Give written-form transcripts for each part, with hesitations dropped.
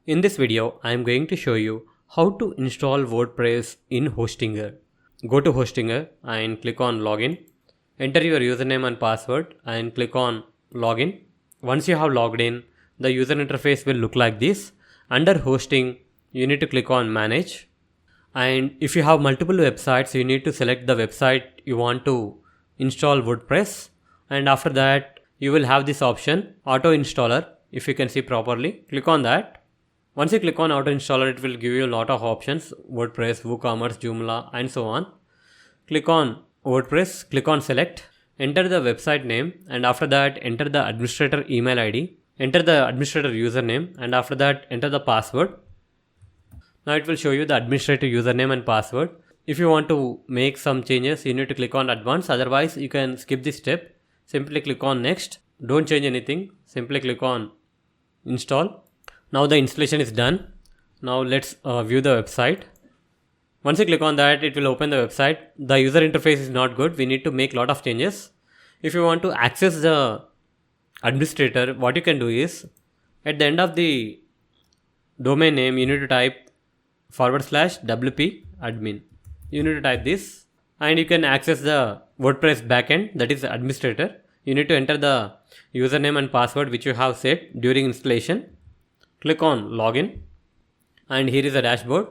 In this video, I am going to show you how to install WordPress in Hostinger. Go to Hostinger and click on Login. Enter your username and password and click on Login. Once you have logged in, the user interface will look like this. Under Hosting, you need to click on Manage. And if you have multiple websites, you need to select the website you want to install WordPress. And after that, you will have this option, Auto Installer. If you can see properly, click on that. Once you click on Auto Installer, it will give you a lot of options, WordPress, WooCommerce, Joomla, and so on. Click on WordPress, click on Select, enter the website name, and after that, enter the administrator email ID, enter the administrator username, and after that, enter the password. Now it will show you the administrator username and password. If you want to make some changes, you need to click on Advanced, otherwise you can skip this step. Simply click on Next, don't change anything, simply click on Install. Now the installation is done. Now let's view the website. Once you click on that, it will open the website. The user interface is not good. We need to make a lot of changes. If you want to access the administrator, what you can do is, at the end of the domain name, you need to type /WP admin. You need to type this and you can access the WordPress backend, that is the administrator. You need to enter the username and password which you have set during installation. Click on Login and here is the dashboard.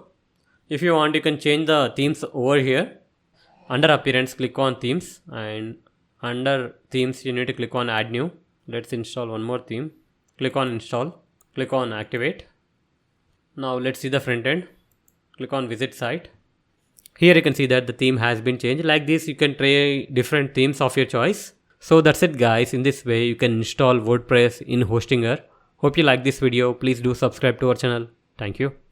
If you want, you can change the themes over here. Under Appearance, click on Themes, and under Themes, you need to click on Add New. Let's install one more theme. Click on Install. Click on Activate. Now let's see the front end. Click on Visit Site. Here you can see that the theme has been changed. Like this, you can try different themes of your choice. So that's it guys. In this way, you can install WordPress in Hostinger. Hope you like this video. Please do subscribe to our channel. Thank you.